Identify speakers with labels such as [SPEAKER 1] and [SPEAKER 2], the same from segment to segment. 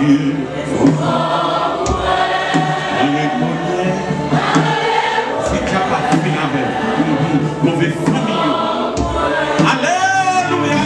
[SPEAKER 1] Dieu. Je reconnais. Si tu n'as pas fini avec mauvais famille. Alléluia.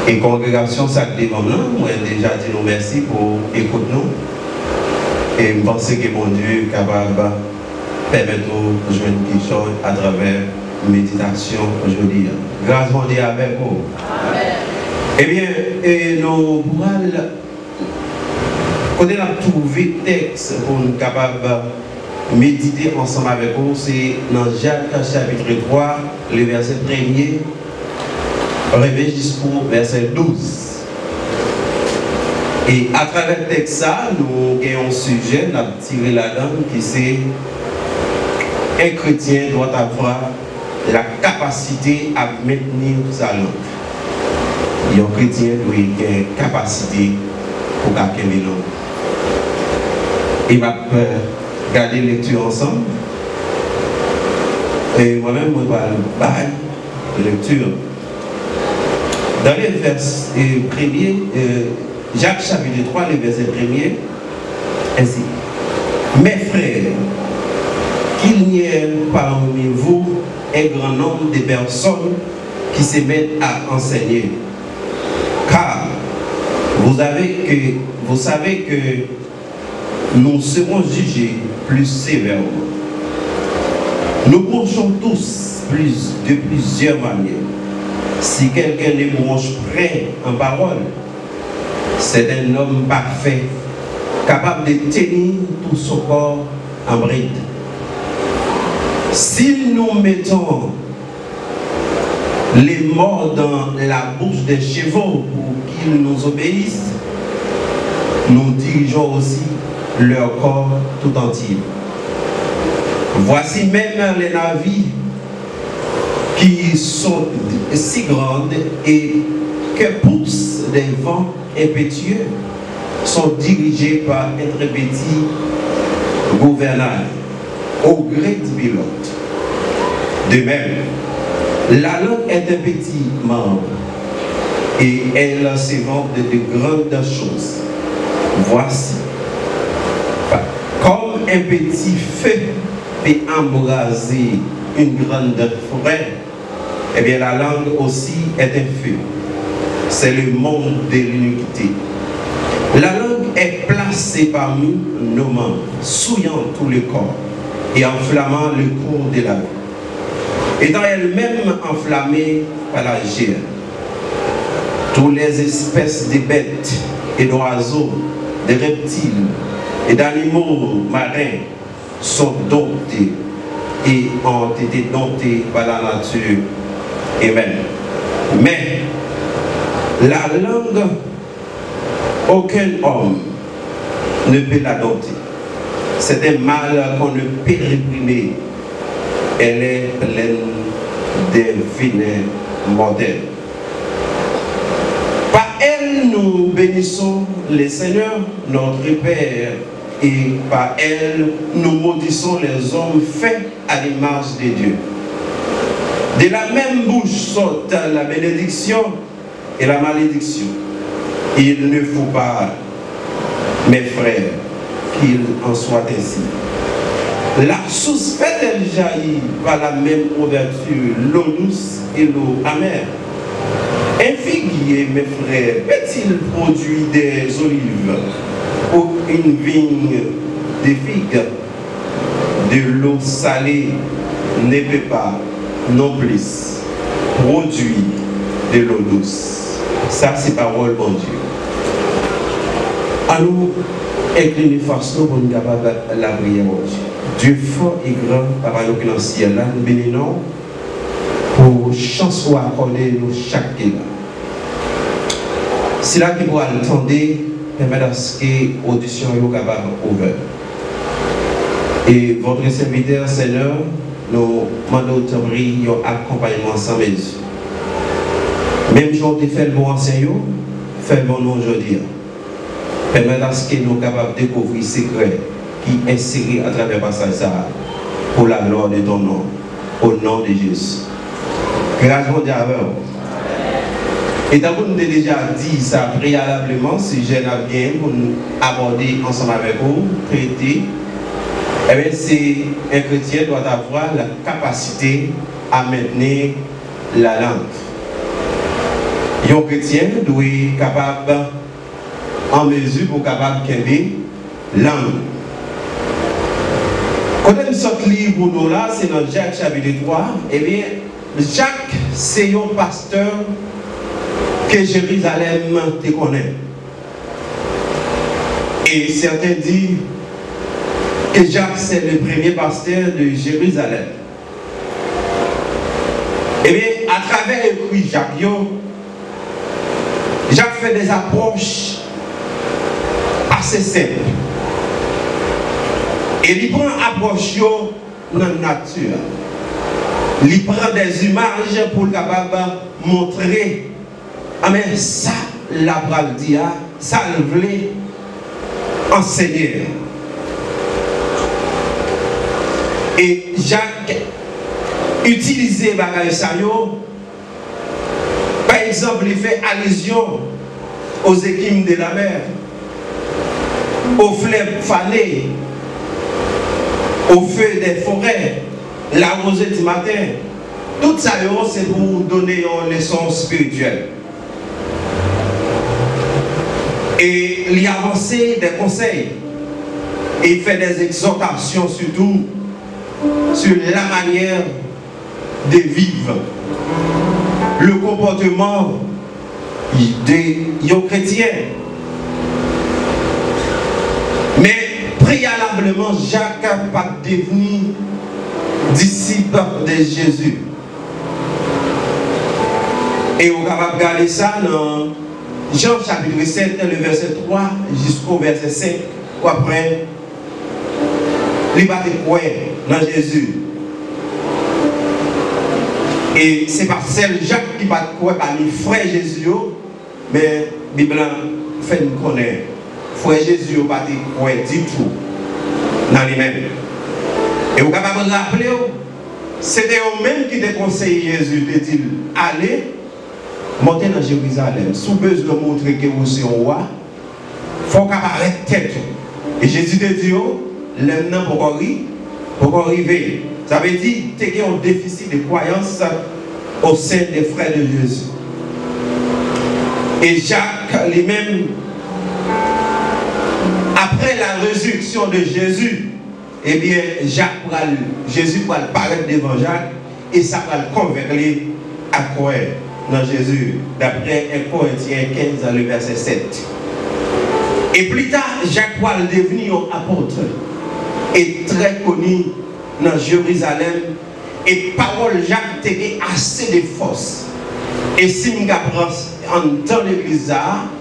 [SPEAKER 2] Et congrégation sacrée devant nous, moi déjà dit nous merci pour écouter nous. Et je pense que mon Dieu est capable de permettre de jouer quelque chose à travers la méditation aujourd'hui. Grâce mon Dieu avec vous. Amen. Eh bien, nous pourrons, quand on a trouvé le texte pour nous capables de méditer ensemble avec vous, c'est dans Jacques chapitre 3, le verset 1er. Arrivé jusqu'au verset 12. Et à travers le texte, nous avons un sujet, nous avons tiré la langue qui c'est un chrétien doit avoir la capacité à maintenir sa langue. Et un chrétien doit avoir une capacité pour garder les langues. Et je vais regarder la lecture ensemble. Et moi-même, je vais faire la lecture. Dans les versets premiers, Jacques chapitre 3, le verset 1er, ainsi. Mes frères, qu'il n'y ait parmi vous un grand nombre de personnes qui se mettent à enseigner. Car vous savez que nous serons jugés plus sévèrement. Nous bronchons tous de plusieurs manières. Si quelqu'un ne bronche près en parole, c'est un homme parfait, capable de tenir tout son corps en bride. Si nous mettons les morts dans la bouche des chevaux pour qu'ils nous obéissent, nous dirigeons aussi leur corps tout entier. Voici même les navires qui sont si grandes et que poussent des vents impétueux sont dirigés par un très petit gouvernail au gré du pilote. De même, la langue est un petit membre et elle s'évente de grandes choses. Voici, comme un petit feu peut embraser une grande forêt, eh bien la langue aussi est un feu. C'est le monde de l'iniquité. La langue est placée parmi nos membres, souillant tout le corps et enflammant le cours de la vie. Étant elle-même enflammée par la chair, toutes les espèces de bêtes et d'oiseaux, de reptiles et d'animaux marins sont domptés et ont été domptés par la nature humaine. Mais la langue, aucun homme ne peut la dompter. C'est un mal qu'on ne peut réprimer. Elle est pleine d'un venin mortel. Par elle, nous bénissons le Seigneur, notre Père, et par elle, nous maudissons les hommes faits à l'image de Dieu. De la même bouche sortent la bénédiction et la malédiction. Il ne faut pas, mes frères, qu'il en soit ainsi. La source fait-elle jaillir par la même ouverture, l'eau douce et l'eau amère? Un figuier, mes frères, peut-il produire des olives ou une vigne de figues? De l'eau salée ne peut pas non plus produire de l'eau douce. Ça, c'est parole bon Dieu. À nous, incliner face nous pour nous capables la prière, mon Dieu. Dieu fort et grand, Papa nous qui dans le ciel, là, nous bénissons pour chance ou accorder nous chaque là. C'est là qui pourra attendre, permettre à ce que l'audition soit capable ouverte. Et votre serviteur, Seigneur, nous demandons de prier un accompagnement sans mesure. Même si on te fait le bon enseignant, fais bon nous aujourd'hui. Permettre à ce que nous soyons capables de découvrir les secrets qui est inséré à travers le passage ça pour la gloire de ton nom, au nom de Jésus. Grâce à Dieu. Et tant que nous avons déjà dit ça préalablement, si j'ai bien pour nous aborder ensemble avec vous, traiter, eh bien, c'est un chrétien doit avoir la capacité à maintenir la langue. Un chrétien doit être capable, en mesure pour capable de langue. Quand on sort livre pour nous là, c'est dans Jacques chapitre 3. Eh bien, Jacques, c'est un pasteur que Jérusalem te connaît. Et certains disent que Jacques, c'est le premier pasteur de Jérusalem. Eh bien, à travers l'écrit Jacques, Jacques fait des approches assez simples. Et il prend approche dans la nature. Il prend des images pour capable montrer. Ah mais ça, la bradia, ça le voulait enseigner. Et Jacques utilisait bagage ça. Par exemple, il fait allusion aux écumes de la mer, aux fleuves fanés, au feu des forêts, la rosée du matin. Tout ça, c'est pour donner une leçon spirituelle. Et il y a avancé des conseils. Et il fait des exhortations surtout sur la manière de vivre. Le comportement des chrétiens. Mais préalablement, Jacques n'a pas devenu disciple de Jésus. Et on va regarder ça dans Jean chapitre 7, le verset 3 jusqu'au verset 5. Ou après, il va te croire dans Jésus. Et c'est pas seul Jacques qui va croire parmi frère Jésus, mais la Bible fait nous connaître. Frère Jésus n'a pas croire du tout dans lui-même. Et vous pouvez vous rappeler, c'était eux-mêmes qui te conseillé Jésus de dire allez, montez dans Jérusalem. Sous besoin de montrer que vous êtes un roi, il faut qu'apparaître tête. Et Jésus te dit l'homme pour arriver. Ça veut dire que tu as un déficit de croyance au sein des frères de Jésus. Et Jacques lui-même, après la résurrection de Jésus, eh bien, Jésus va paraître devant Jacques et ça va le convaincre à croire dans Jésus, d'après 1 Corinthiens 15, le verset 7. Et plus tard, Jacques va devenir un apôtre et très connu dans Jérusalem. Et parole Jacques était assez de force. Et si nous apprenons dans l'église,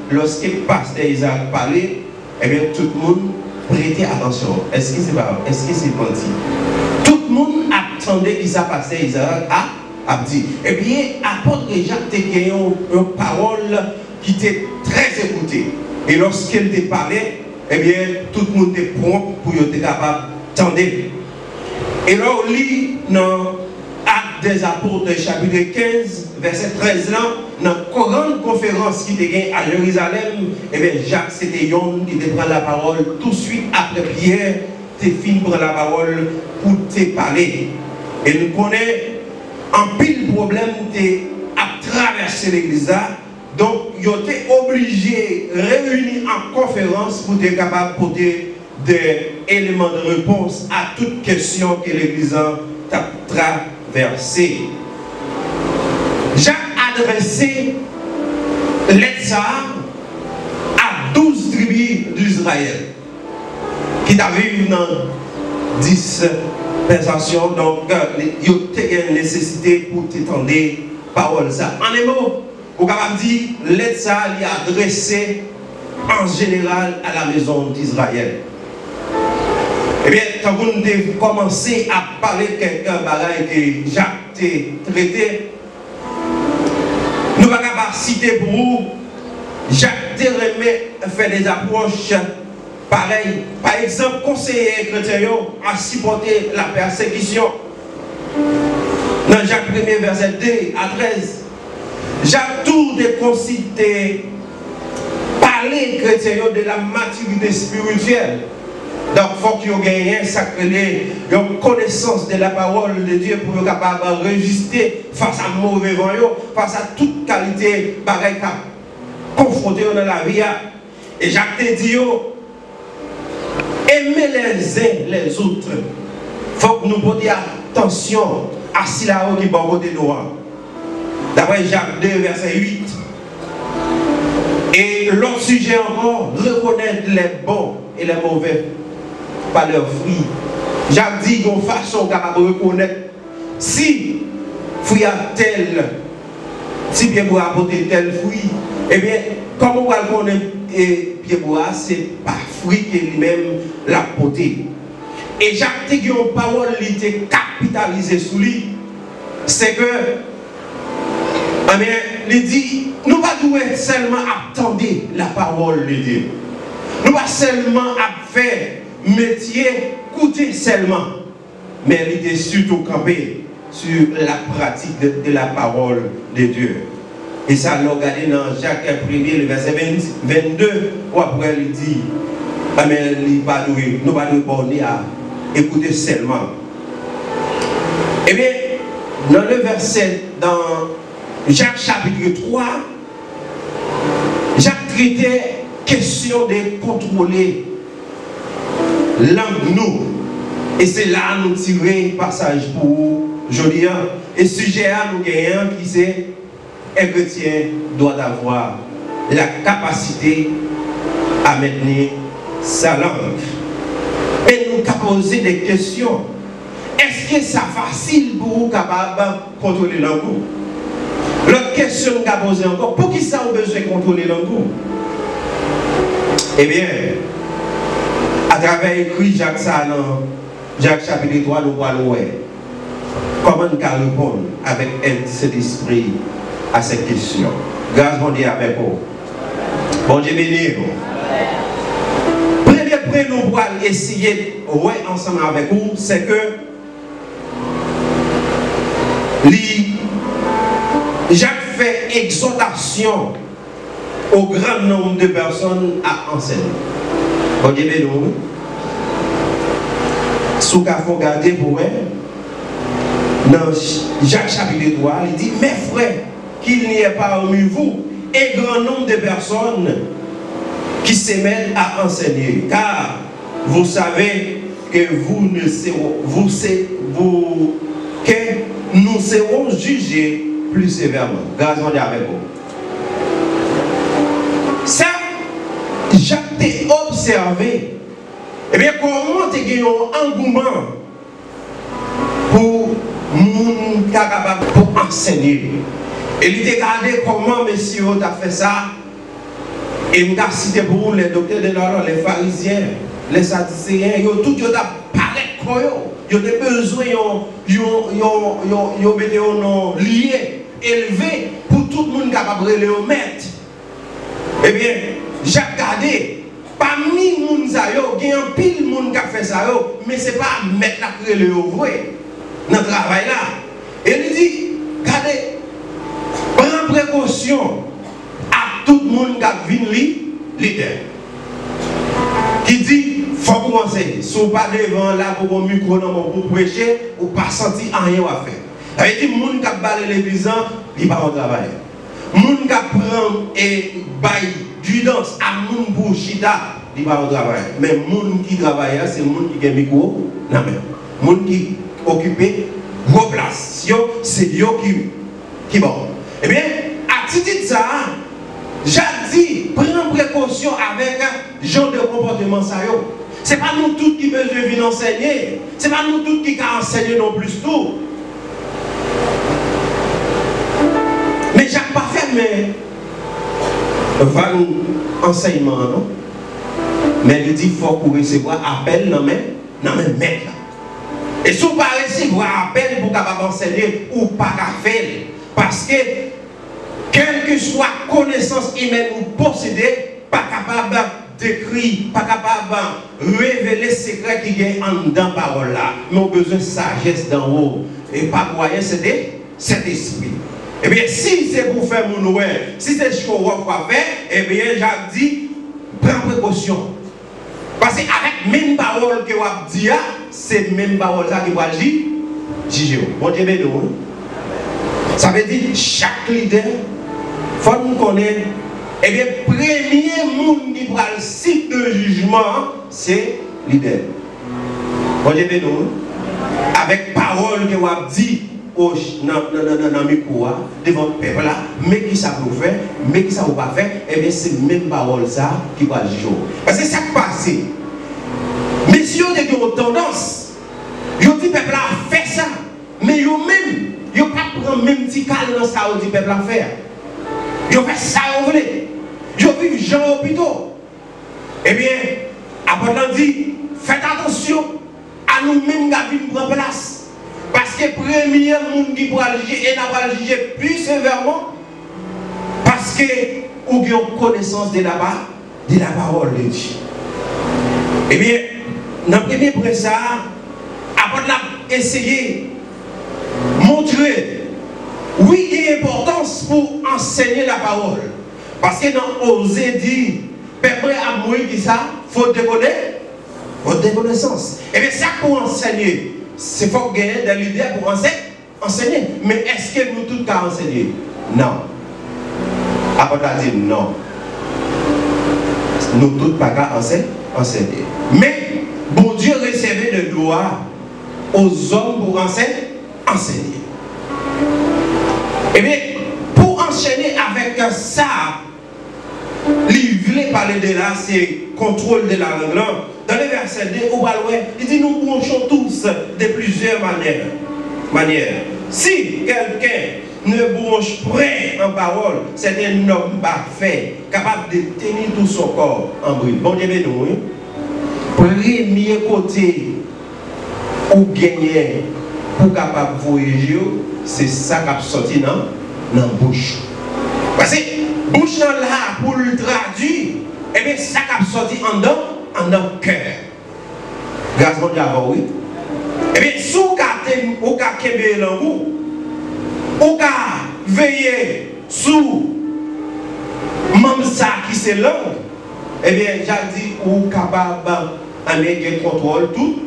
[SPEAKER 2] lorsque le pasteur Isaac parlait, eh bien, tout le monde prêtait attention. Est-ce que c'est pas, est-ce que c'est menti? Tout le monde attendait que ça passait Isaac a dit. Eh bien, apôtre Jacques était une parole qui était très écoutée. Et lorsqu'il te parlait, eh bien, tout le monde était prompt pour être capable d'entendre. Et là, on lit dans Actes des Apôtres, chapitre 15, verset 13, là, dans la grande conférence qui était à Jérusalem, eh bien, Jacques, c'était Yon qui te prend la parole tout de suite après Pierre, te fin prend la parole pour te parler. Et nous connaissons un pile problème à traverser l'église. Donc, ils ont été obligés de réunir en conférence pour être capable de porter des éléments de réponse à toute question que l'église a traversée. Jacques a adressé lettre à 12 tribus d'Israël qui avaient dans 10 dispensations. Donc, il y a une nécessité pour t'étendre parole. En un mot, vous pouvez dire lettre ça est adressée en général à la maison d'Israël. Eh bien, quand vous devez commencer à parler de quelqu'un que Jacques a traité, nous ne pouvons pas citer pour vous, Jacques a fait des approches pareilles. Par exemple, conseiller les chrétiens à supporter la persécution. Dans Jacques 1er, verset 2 à 13, Jacques tout de concité parler chrétien de la maturité spirituelle. Donc, il faut qu'il y ait une connaissance de la parole de Dieu pour être capable de résister face à mauvais vent, face à toute qualité pareille confrontée dans la vie. Et Jacques te dit, aimez les uns les autres. Il faut que nous portions attention à ce qui est bon côté nous. D'après Jacques 2, verset 8. Et l'autre sujet encore, reconnaître les bons et les mauvais par leurs fruits. Jacques dit d'une façon capable de reconnaître si fruit a tel, si Pierre-Bois a apporté tel fruit, eh bien, comment on va le connaître Pierre-Bois, c'est par fruit qu'il lui-même l'a porté. Et Jacques dit une parole qui était capitalisée sur lui, c'est que, il dit, nous ne pouvons pas seulement attendre la parole de Dieu. Nous ne pouvons pas seulement faire métier, écouter seulement. Mais il était surtout campé sur la pratique de la parole de Dieu. Et ça, nous regardons dans Jacques 1er, le verset 22, où après il dit, nous ne pouvons pas nous borner à écouter seulement. Eh bien, dans le verset, dans Jacques chapitre 3, Jacques traitait question de contrôler langue nous. Et c'est là nous tirer passage pour aujourd'hui. Et sujet à nous gagnons qui c'est un chrétien doit avoir la capacité à maintenir sa langue. Et nous poser des questions. Est-ce que c'est facile pour vous capable de contrôler la langue? L'autre question que nous posée encore, pour qui ça a besoin de contrôler la langue? Eh bien, à travers écrit Jacques ça dans Jacques chapitre 3, nous voyons comment nous répondre avec cet esprit à cette question. Grâce mon Dieu avec vous. Bon Dieu béni. Premier point, nous allons essayer de voir ensemble avec vous, c'est que Jacques fait exhortation au grand nombre de personnes à enseigner. Bon Dieu béni. Si vous regardez pour elle, dans Jacques chapitre 3, il dit, mes frères, qu'il n'y ait pas parmi vous un grand nombre de personnes qui se mettent à enseigner, car vous savez que que nous serons jugés plus sévèrement. Grâce à Dieu avec vous. Ça, Jacques t'a observé. Eh bien, comment tu as un engouement pour enseigner? Et il t'a regardé comment monsieur a fait ça. Et il m'a cité pour vous les docteurs de la loi, les pharisiens, les sadducéens, ils ont tout pareil comme ils ont besoin, ils ont lié, élevé pour tout le monde capable de le mettre. Eh bien, j'ai regardé. Parmi les gens, il y a un pile de monde qui a fait ça, mais ce n'est pas mettre la crée le vrai dans le travail là. Et il dit, regardez, prends précaution à tout le monde qui a vu leader. Qui dit, il faut commencer. Si vous pas devant là pour un micro pour prêcher, ou pas sentir rien à faire. Il dit, les gens qui a balayé l'église, ils ne vont pas au travail. Les gens qui prennent et baillent du danse à moun pour chita, il va au travail. Mais moun qui travaille, c'est moun qui a micro, non mais moun qui occupe vos places. C'est yo qui bon. Eh bien, à titre de ça, j'ai dit, prends précaution avec genre de comportement ça yo. C'est pas nous tous qui besoin venir enseigner. C'est pas nous tous qui can enseigner non plus tout. Mais j'ai pas fait mais enseignement, non? Mais il dit qu'il faut recevoir appel dans mes maîtres. Et si vous ne pouvez pas recevoir appel pour capable enseigner ou pas faire, parce que quelle que soit connaissance humaine ou posséder, pas capable d'écrire, pas capable de révéler le secret qui est en dedans parole là. Mais on a besoin de sagesse d'en haut. Et pas croyez, c'est cet esprit. Eh bien, si c'est pour faire mon oué, si c'est ce qu'on va faire, eh bien, j'ai dit, prends précaution. Parce qu'avec même parole que vous avez dit, c'est même parole qui va dire. Bon Dieu, nous. Ça veut dire, chaque leader, il faut nous connaître. Eh bien, premier monde qui prend le site de jugement, c'est leader. Bon Dieu, nous. Avec parole que vous avez dit, dans le micro, devant le peuple là, mais qui ça vous fait, mais qui ça vous pas fait, et bien c'est même parole ça qui va le jour. Parce que ça qui passe. Mais si on a une tendance, ils dit peuple a fait ça, mais ils même, ils pas prendre même petit calme dans ça où dit peuple a faire. Ils fait ça on voulait. Ils vivent gens hôpitaux. Eh bien, après on dit, faites attention à nous-mêmes qui prendre place. Parce que le premier monde qui pourra juger et n'a pas juger plus sévèrement, parce que vous avez connaissance de la parole de Dieu. Eh bien, dans le premier point, ça, après on a essayé de montrer, oui, il y a une importance pour enseigner la parole. Parce que dans Osée dit, peuple à mourir qui ça, il faut des connaissances. Eh bien, ça pour enseigner. C'est faut gagner des leaders pour enseigner. Mais est-ce que nous tous qu'à enseigner? Non. Après, on a dit non. Nous tous pas qu'à enseigner. Mais, bon Dieu recevait de droit aux hommes pour enseigner. Eh bien, pour enchaîner avec ça, il voulait parler de là, c'est contrôle de la langue. Dans le verset 2, il dit nous branchons tous de plusieurs manières. Si quelqu'un ne branche point en parole, c'est un homme parfait, capable de tenir tout son corps en bride. Bon Dieu, nous, premier côté ou gagner pour capable voyager, c'est ça qui a sorti dans la bouche. Parce que bouche là pour le traduire, et bien ça qui a sorti en dans cœur. Grâce à Dieu, oui. Et bien si vous avez kembe l'angou, ou veiller sous même ça qui c'est langue, et bien j'ai dit ou capable de contrôle tout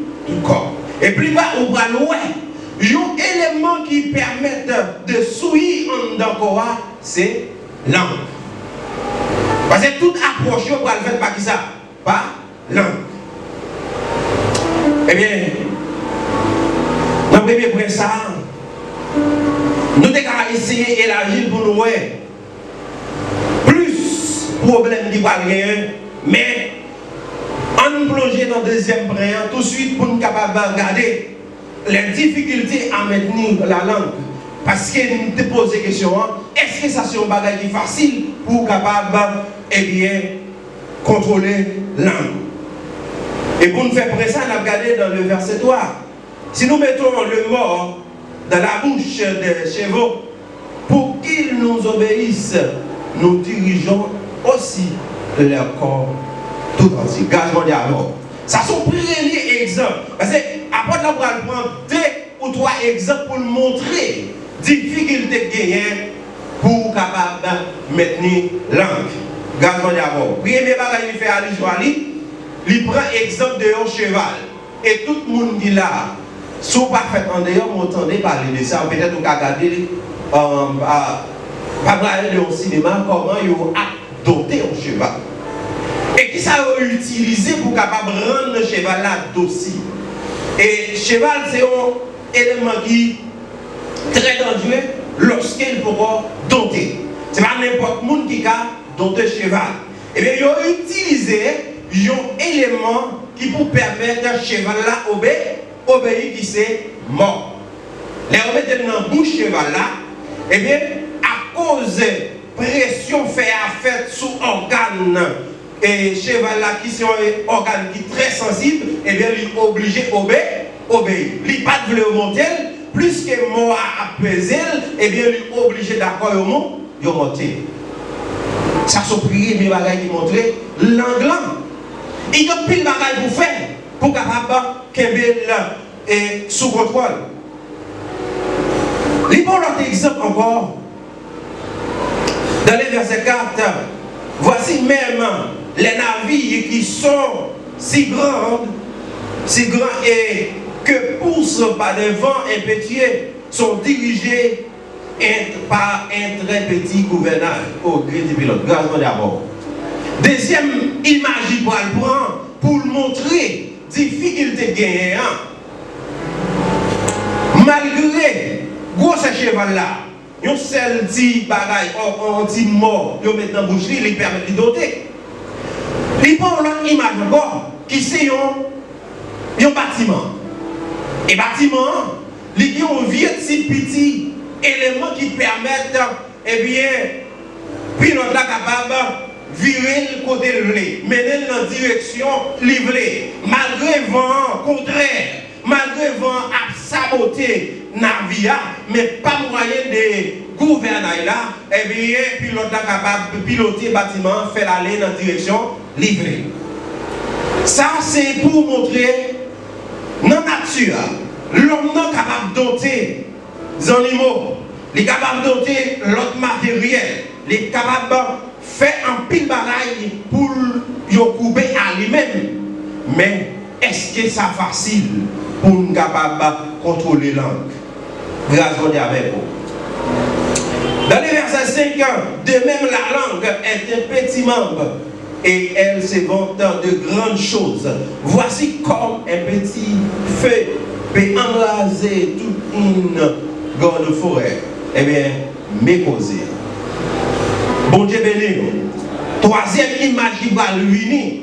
[SPEAKER 2] corps. Et puis bas ou bras loin, un élément qui permet de souiller en dans corps, c'est langue. Parce que toute approche on va le faire par qui ça? Par langue. Eh bien, dans le premier point ça, nous devons essayer d'élargir pour nous plus problème qui va rien, mais en plonger dans le deuxième point, tout de suite pour nous capables de regarder les difficultés à maintenir la langue. Parce que nous te posons la question, est-ce que ça c'est un bagage qui est facile pour capable contrôler la langue? Et pour nous faire ça, on a regardé dans le verset 3. Si nous mettons le mort dans la bouche des chevaux, pour qu'ils nous obéissent, nous dirigeons aussi leur corps tout entier. Gardons d'abord. Ça sont premiers exemples. Parce que après, on va prendre 2 ou 3 exemples pour montrer difficulté de gagner pour capable maintenir langue. Gardons d'abord. Premier bagage qui fait allusion à lui, il prend exemple de un cheval. Et tout le monde qui là, si vous pas fait en dehors, vous entendez parler de ça. Peut-être vous avez regardé au cinéma comment ils ont adopté un cheval. Et qui ça a utilisé pour capable rendre le cheval là docile. Et le cheval, c'est un élément qui est très dangereux lorsqu'il pourra dompter. Ce n'est pas n'importe qui a dompté le cheval. Et bien, ils ont utilisé un élément qui peut permettre à ce cheval là obéir qui c'est mort. Les remettre dans la bouche cheval là, et bien, à cause de pression faite sous organe et cheval là qui sont un organe qui est très sensible, et bien, il est obligé d'obéir. Il n'est pas de le monter, plus que mort à peser, et bien, il est obligé d'accord de monter. Ça sont prié mes bagages qui montrent l'anglais. Il y a pile de bagages pour faire, pour capable et sous contrôle. Lisons l'autre exemple encore. Dans le verset 4, voici même les navires qui sont si grands et que poussent par des vents impétueux sont dirigés par un très petit gouvernail au gré du pilote. Grâce d'abord. Deuxième image pour le prendre pour montrer difficulté gagnée. Malgré gros cheval là, un seul petit bagaille, un petit mort, ils mettent dans la bouche, ils permettent de doter. Ils prennent l'autre image encore, qui c'est un bâtiment. Et bâtiment, il y a un vieux petit élément qui permettent, eh bien, pilote là capable virer le côté levé, mener dans la direction livrée, malgré le vent contraire, malgré le vent à saboter navire, mais pas moyen de gouvernail là, et bien, pilote là capable de piloter le bâtiment, faire aller dans la direction livrée. Ça, c'est pour montrer dans la nature, l'homme n'est capable de doter les animaux, il est capable de doter l'autre matériel, il est capable de faire un pile bagaille pour le couper à lui-même. Mais est-ce que c'est facile pour nous capable de contrôler la langue? Grâce à Dieu avec vous. Dans le verset 5, de même la langue est un petit membre et elle se vante de grandes choses. Voici comme un petit feu peut embraser toute une grande forêt. Eh bien, m'époser. Bon Dieu béni. Troisième image qui va l'unir.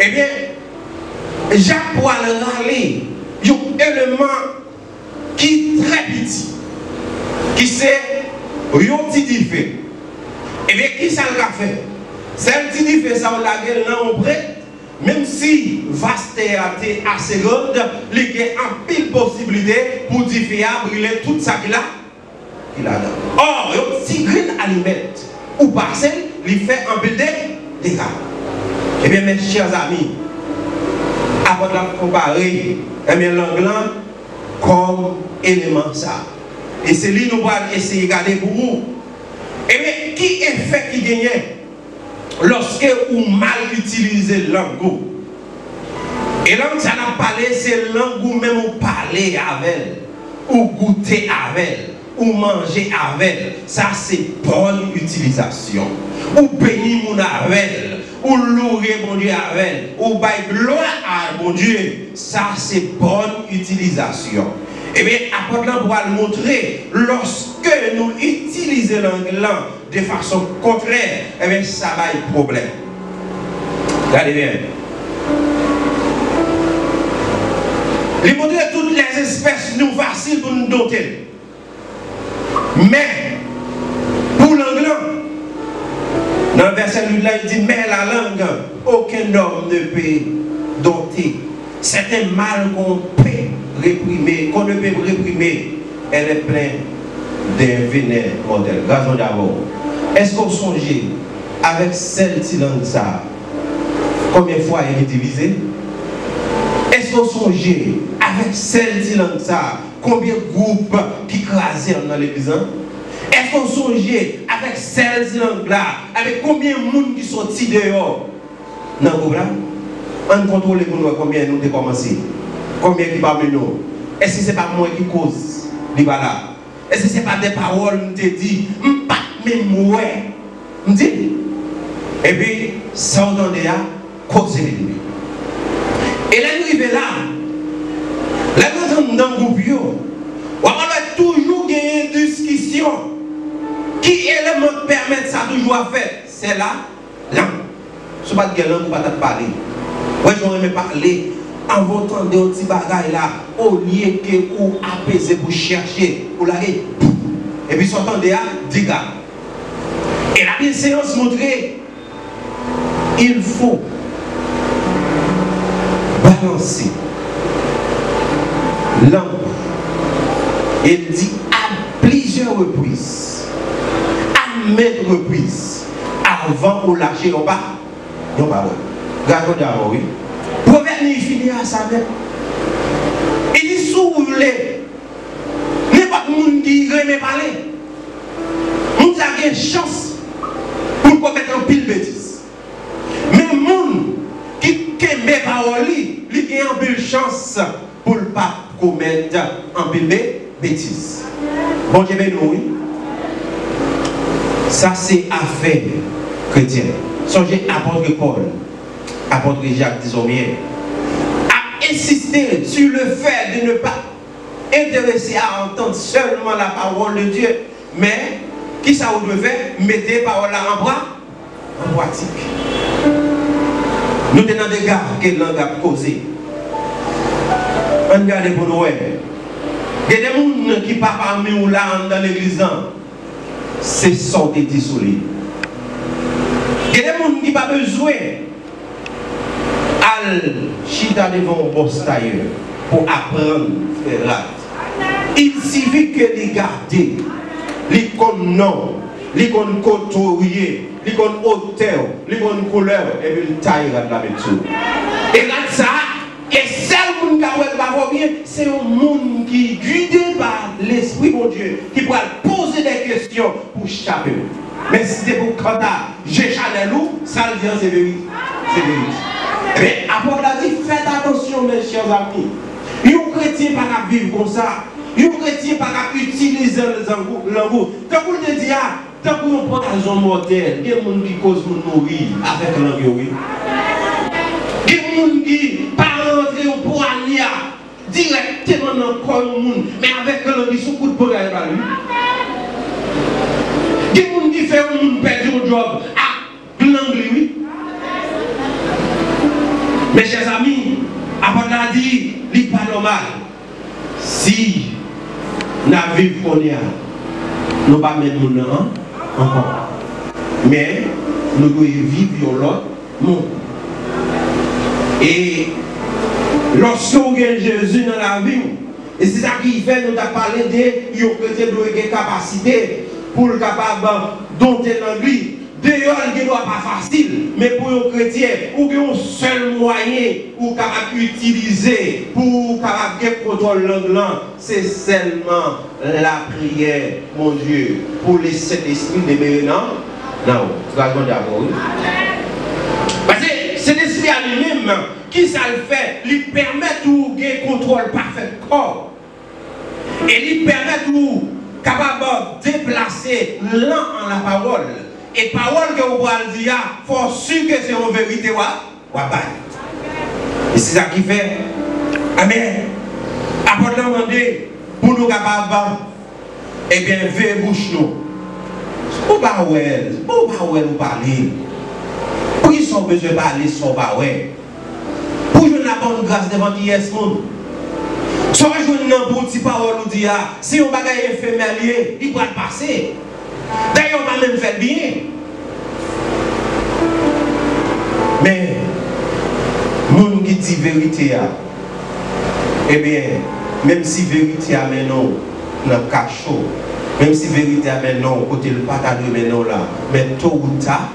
[SPEAKER 2] Eh bien, Jacques pourra le râler. Il y a un élément qui est très petit. Qui c'est un petit diffé. Eh bien, qui ça le fait? C'est un petit diffé, ça on l'a gueule, non, on prête. même si vaste est assez grande, il y a une pile possibilité pour faire brûler tout ça qu'il a là. Or, un petit grain allumette ou parcelle, il fait un peu de dégâts. Eh bien, mes chers amis, avant de comparer, eh bien, l'anglais comme élément ça. Et c'est lui nous va essayer de garder pour vous. Eh bien, qui est fait qui gagne lorsque vous mal utilisez langue? Et langue, ça n'a pas parlé, c'est langue où même vous parlez avec elle, ou goûter avec elle, ou manger avec elle. Ça, c'est bonne utilisation. Ou bénir mon avec elle, ou louer mon Dieu avec elle, ou bailler gloire à mon Dieu. Ça, c'est bonne utilisation. Eh bien, apôtre va le montrer, lorsque nous utilisons l'anglais de façon contraire, eh bien, ça va être problème. Regardez bien. Il montre toutes les espèces nous faciles pour nous doter. Mais, pour l'anglais, dans le verset là, il dit, mais la langue, aucun homme ne peut doter. C'est un mal qu'on peut réprimer, qu'on ne peut réprimer. Elle est pleine d'un venin mortel. Gazon d'abord. Est-ce qu'on songe avec celle-ci langue ça, combien de fois elle est divisée? Est-ce qu'on songe avec celle-ci langue ça, combien de groupes qui crasent dans l'église? Est-ce qu'on songe avec celle-ci langue là, avec combien de monde qui sont dehors? Non, on contrôle pour nous combien nous avons commencé. Combien qui parmi nous? Est-ce que ce n'est pas moi qui cause? Est-ce que ce n'est pas des paroles qui te disent, pas même moi? Et puis, ça on entend cause de lui. Et là, nous arrivons là. Là, nous sommes dans le groupe. On va toujours gagner une discussion. Qui élément permet ça toujours à faire? C'est là, là. Ce n'est pas de langue, on va te parler. Moi, je vais parler en votant de petits bagages là, au lieu que vous apaiser pour chercher, pour la et puis s'entendez à dégâts. Et la bienséance montrer, il faut balancer l'angle. Il dit à plusieurs reprises, à maintes reprises, avant de lâcher au bas, non pas ouais. Gardons d'abord, oui. Proverbe il finit à sa mère. Il dit si vous voulez, n'est pas de monde qui remet parler. Nous avons une chance pour commettre un pile bêtise. Mais le monde qui aime les paroles, il a une belle chance pour ne pas commettre un pile bêtise. Bon Dieu, nous, oui. Ça, c'est affaire chrétienne. Songez apôtre Paul. Apôtre Jacques Dizomier a insisté sur le fait de ne pas intéresser à entendre seulement la parole de Dieu, mais qui ça vous devez faire? Mettez la parole en pratique. Nous tenons des gars que langue a causé. On regarde pour nous. Il y a des gens qui ne parlent pas parmi nous là dans l'église. C'est sorti dissolu. Il y a des gens qui n'ont pas besoin. Al chita devant un boss tailleur pour apprendre à faire rat. Il suffit que les garder, les non, les couturier, les hauteur, les couleur, et puis le taille de la méthode. Et là, ça, et seul monde qui a bien, c'est un monde qui est guidé par l'Esprit de Dieu, qui pourra poser des questions pour chaper. Mais si c'est pour quand j'ai Chanel ou, ça le dit, c'est vérité. C'est vérité. Mais apôtre a dit, faites attention mes chers amis. Un chrétien ne peut pas vivre comme ça. Un chrétien ne peut pas utiliser les langues. Quand vous le dites, tant que vous prenez un mortel, il y a des gens qui causent mourir avec la langue. Il y a des gens qui ne pas rentrer au poignard directement dans le corps du monde, mais avec la langue, ils sont coup de poignard par lui. Il y a des gens qui font un monde perdre un job à langue, oui. Mes chers amis, apôtre a dit, il n'est pas normal. Si nous vivons qu'on y a, nous ne pouvons pas mettre mon nom encore. Mais nous devons vivre l'autre monde. Et lorsqu'on gagne Jésus dans la vie, et c'est ça qui fait nous avons parlé de yon chrétien doit avoir capacité pour le capable dompter l'anglais. D'ailleurs, il ne doit pas facile, mais pour un chrétien, ou un seul moyen ou capable utiliser pour capable contrôler l'anglais, c'est seulement la prière, mon Dieu, pour les Saint-Esprit de maintenant. Non, tu vas demander à vous. Parce que c'est l'esprit à lui-même qui ça le fait, lui permet de gagner contrôle parfait du corps. Et lui permet de capable déplacer l'un en la parole. Et parole que vous allez dire, il faut sûr que c'est une vérité. Et c'est ça qui fait. Amen. Après demander pour nous capables, eh bien, veillez bouche nous. Pour pas nous parler. Pour qu'ils sont besoin de parler, sont pas ouais. Pour jouer la bonne grâce devant qui est ce monde. Soit jouer une bonne petite parole ou dire, si on bagaille éphémère, il va passer. D'ailleurs, on va même faire bien. Mais, nous qui dit vérité, eh bien, même si vérité a maintenant dans le cachot, même si vérité a maintenant côté le patate maintenant là, mais tôt ou tard,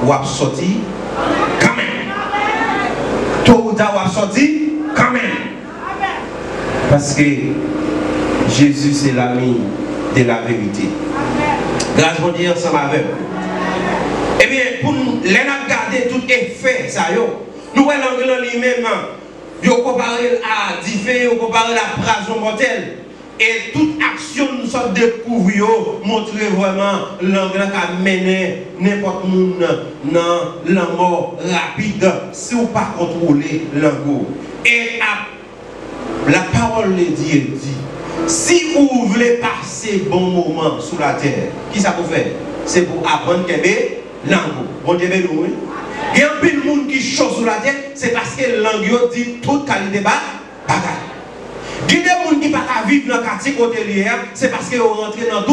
[SPEAKER 2] ou a sorti quand même. Tôt ou tard, ou a sorti quand même. Parce que Jésus c'est l'ami de la vérité. Grâce à Dieu ensemble avec. Eh bien, pour les garder tout effet, ça yo. Nous voyons l'anglais lui-même, il comparé à différents, il comparé à la prison mortelle. Et toute action nous sommes découvrir, montrer vraiment l'anglais qui a mené n'importe où dans la mort rapide, si vous pas contrôler l'anglais. Et la parole de Dieu dit. Si vous voulez passer bon moment sur la terre, qui ça vous fait? C'est pour apprendre que langue. Bon Dieu, nous. Il y a un peu de monde qui chaud sur la terre, c'est parce que langue dit toute qualité bagaille. Il y a des gens qui ne peuvent pas vivre dans le quartier hôtelier, c'est parce qu'ils sont rentrés dans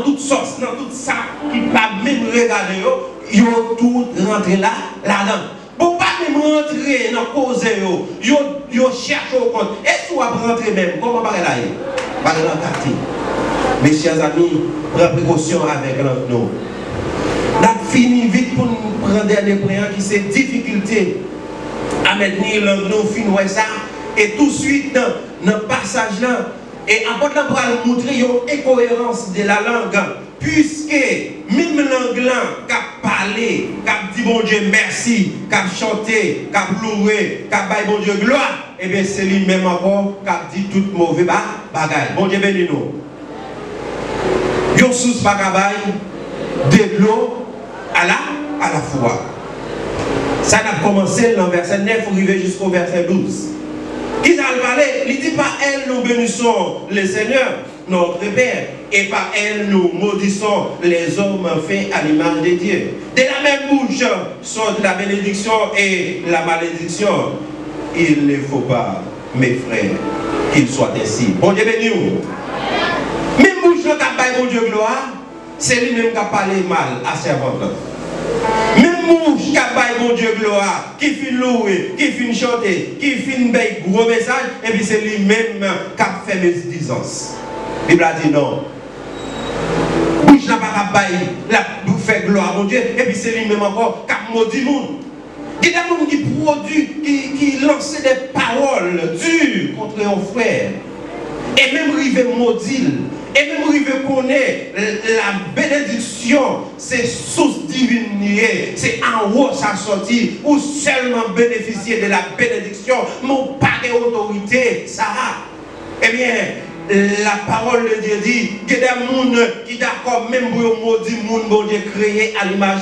[SPEAKER 2] toute sauce, dans tout ça, qui ne peuvent pas même regarder, ils ont tout rentré là-dedans. Pour ne pas même rentrer dans la cause, ils cherchent au compte. Et si vous rentrer même, comment parler là? Parler dans le quartier. Mes chers amis, prenez précaution avec nous. Nous avons fini vite pour nous prendre des points qui sont difficultés à maintenir nos fins ça. Et tout de suite, dans le passage là, et après, on va montrer une incohérence de la langue. Puisque même l'anglais qui a parlé, qui a dit bon Dieu merci, qui a chanté, qui a loué, qui a dit bon Dieu gloire, et bien c'est lui-même encore qui a dit tout mauvais bagaille. Bon Dieu bénis nous. Yon sous bagaille de l'eau à la foi. Ça a commencé dans le verset 9 pour arriver jusqu'au verset 12. Qui a parlé? Il dit pas elle nous bénissons le Seigneur, notre Père, et par elle nous maudissons les hommes faits à l'image de Dieu. De la même bouche sont la bénédiction et la malédiction. Il ne faut pas, mes frères, qu'il soit ainsi. Bon Dieu béni nous. Même bouche qui a parlé bon Dieu gloire, c'est lui-même qui a parlé mal à servante. Même bouche qui a parlé bon Dieu gloire, qui finit louer, qui finit chanter, qui finit faire gros message, et puis c'est lui-même qui a fait médisance. La Bible a dit non. Bouche n'a pas fait gloire à mon Dieu, et puis c'est lui-même encore qui a maudit le monde. Il y a des gens qui produisent, qui lancent des paroles dures contre un frère. Et même arriver maudit. Et même arriver connaître la bénédiction, c'est source divine, c'est en haut ça sorti, ou seulement bénéficier de la bénédiction, mon pas d'autorité, ça a. Eh bien, la parole de Dieu dit que des gens qui d'accord même pour maudire le monde, bon Dieu créé à l'image.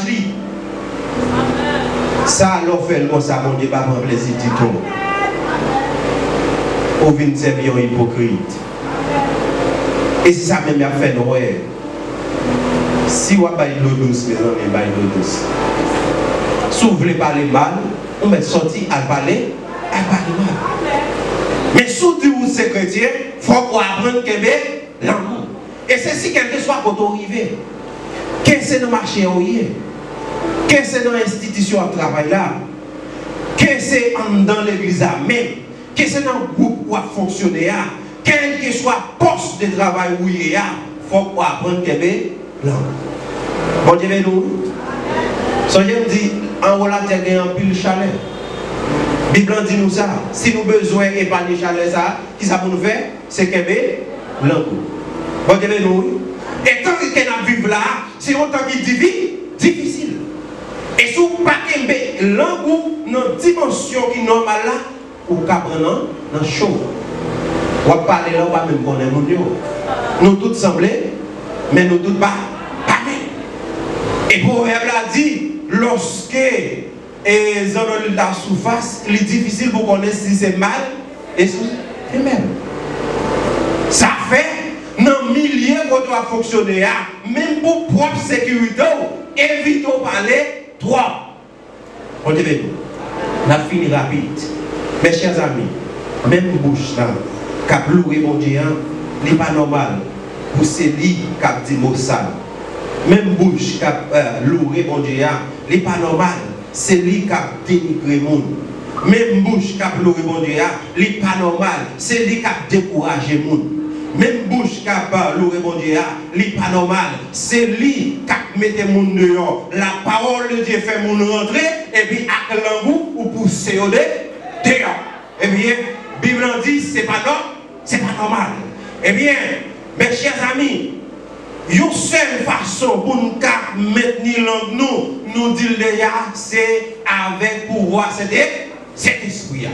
[SPEAKER 2] Ça, l'on fait comme ça, mon Dieu, pas prendre plaisir du tout. Ou vient servir un hypocrite. Et c'est ça même qui a fait nous. Si vous avez l'eau douce, mes amis, vous avez l'eau douce. Si vous voulez parler mal, on met sorti à parler mal. Mais si vous êtes chrétien, il faut apprendre que l'amour. Et c'est si quelque soit quand on arrive. Qu'est-ce que c'est dans le marché, qu'est-ce que c'est dans l'institution de travail là? que c'est dans l'église même, que c'est dans le groupe où a fonctionné, quel que soit le poste de travail où il y a, il faut apprendre qu'il y a bon Dieu, nous. So, je me dis, en haut la terre, il y a un pile chalet. La Bible dit nous ça. Si nous avons besoin d'épargner chalet, ça, qui ça pour nous faire? C'est qu'il y a l'angle. Bon Dieu, nous. Et tant que nous vivons là, c'est autant qu'il est difficile. Et si vous ne pouvez pas l'angle dans une dimension qui est normale là, vous pouvez prendre dans le chaud. Vous pouvez parler là, vous ne pouvez même connaître nous tous semblons, mais nous tous pas. Et Proverbe l'a dit, lorsque les hommes de la surface, il est difficile pour connaître si c'est mal et si c'est mal. Ça fait, dans milliers qu'on doit fonctionner, même pour propre sécurité, évitons de parler trop. On dit, on a fini rapide. Mes chers amis, même bouche là, cap loué mon Dieu, n'est pas normal. Pour celui qui a dit mot sale. Même bouche qui a loué mon Dieu, n'est pas normal. C'est lui qui a dénigré le monde. Même bouche qui a loué mon Dieu, n'est pas normal. C'est lui qui a découragé le monde. Même bouche qui a loué mon Dieu, n'est pas normal. C'est lui qui a mis le monde dehors. La parole de Dieu fait mon rentrer et puis avec l'angou ou pousser au dehors. Eh bien, la Bible dit c'est pas normal. Eh bien, mes chers amis, une seule façon pour nous maintenir nous dire déjà, c'est avec pouvoir cet esprit.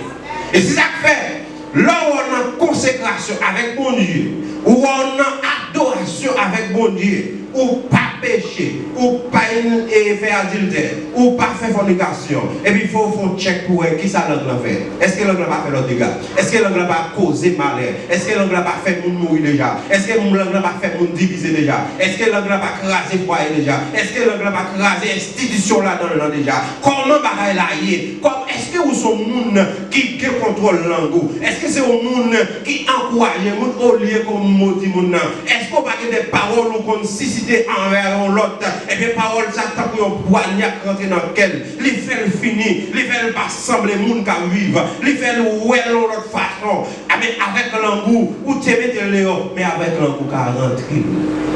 [SPEAKER 2] Et c'est ça que fait, là où on a consécration avec mon Dieu, où on a adoration avec mon Dieu, ou pas pécher, ou pas faire adultère, ou pas faire fornication, et puis il faut faire check pour qui ça l'angle fait. Est-ce que l'angle n'a pas fait l'autre dégâts? Est-ce que l'angle n'a pas causé malheur? Est-ce que l'angle n'a pas fait moun mourir déjà? Est-ce que l'angle n'a pas fait moun diviser déjà? Est-ce que l'angle n'a pas crasé foyer déjà? Est-ce que l'angle n'a pas crasé institution là-dedans déjà? Comment bagaille là y est-ce que vous êtes moun qui contrôle l'angle? Est-ce que c'est un moun qui encourage moun au lieu qu'on maudit moun? Est-ce qu'on pas des paroles ou qu'on envers l'autre, et bien parole ça tant pour un poignard rentrer dans lequel les fait finir, les fait pas sembler monde qui vivre, les fait ouais l'autre façon, avec l'angoisse ou te mettre Léo, mais avec l'angoisse qui rentrer.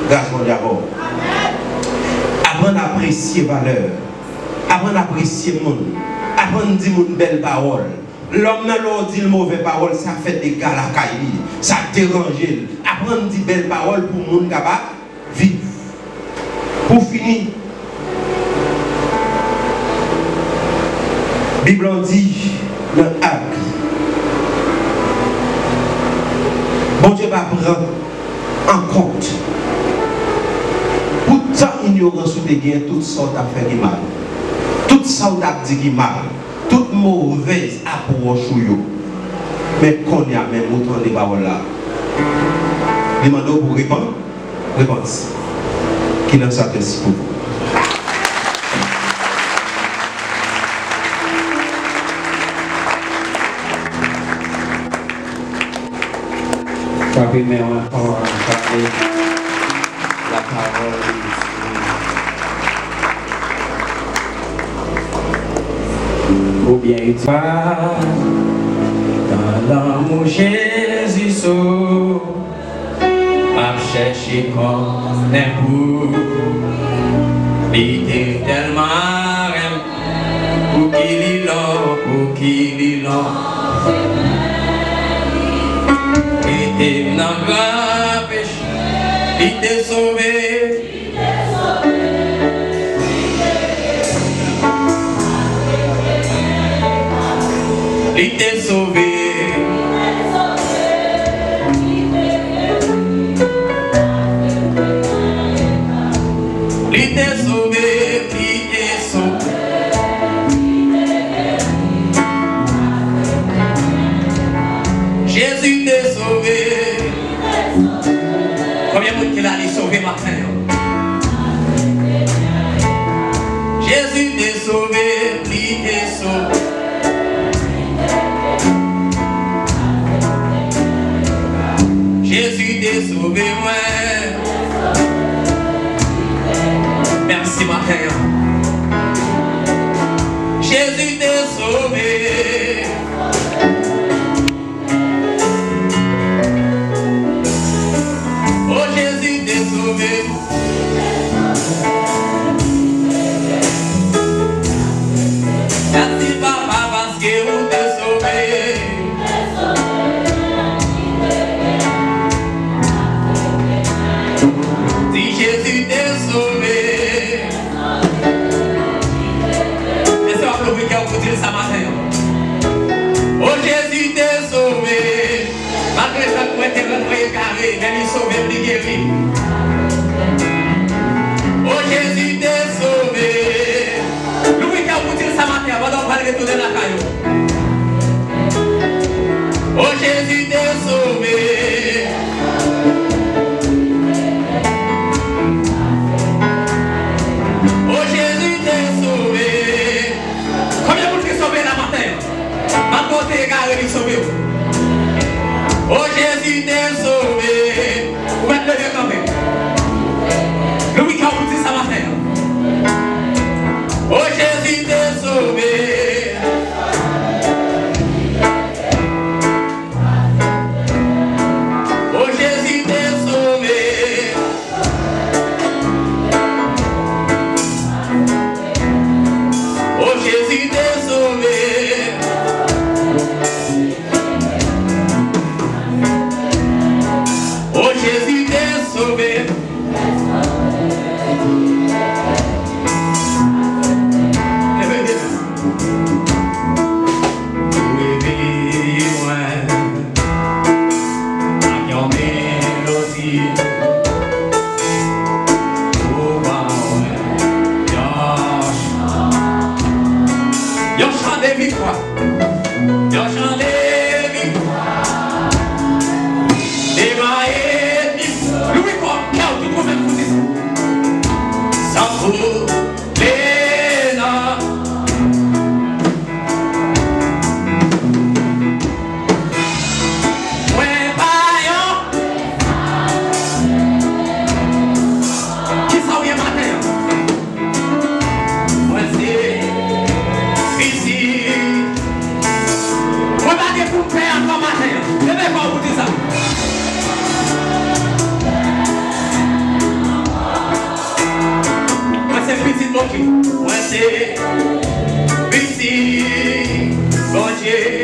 [SPEAKER 2] Grâce mon Dieu. Apprendre à apprécier valeur, apprendre à apprécier le monde, apprendre à dire une belle parole. L'homme n'a dit le mauvais parole, ça fait des gars la caille, ça dérange. Apprendre à dire belle parole pour le monde capable vivre. Pour finir, la Bible dit dans l'acte, bon Dieu va prendre en compte pour tant ignorance ou de gain, toutes sortes d'affaires qui mal, toutes sortes d'actes qui mal, toute mauvaise approche ou yo. Mais qu'on y a même autant de paroles là. Demandons pour répondre. Réponse. Qui n'a pas de pour vous.
[SPEAKER 3] Papi, mais on va parler la parole ou bien il va dans l'amour Jésus à chercher comme un bout. Il est tellement pour qu'il y l'a. Il était dans le grand péché, il était sauvé. Il était sauvé. Il t'est sauvé, il t'est sauvé. Jésus t'est sauvé. Combien de monde qu'il a sauvé matin? Jésus t'est sauvé, il t'est sauvé. Jésus t'est sauvé, moi. Merci matin. Jésus t'est sauvé. Oh Jésus t'est sauvé. Merci papa parce que vous t'est sauvé. Si Jésus t'est sauvé. Laissez-moi que vous dire ça matin. Oh Jésus t'est sauvé. Malgré ça, vous êtes rentré carré, mais il sauvé, il guéri. Oh Jésus t'est sauvé. Louis qui a vous dire ça matin, avant d'en parler retourner la caillou. Oh Jésus t'est sauvé. Oh Jésus t'est sauvé. Combien vous êtes sauvé la matin? Ma côté égaré, il sauvé. Oh Jésus t'est sauvé. Vous êtes levé quand même. Louis qui a vous dit ça matin. Oh Jésus t'est sauvé. Oh Jésus t'est sauvé. Oh Jésus t'est sauvé. Oh Jésus t'est sauvé. Moi c'est petit, bon Dieu.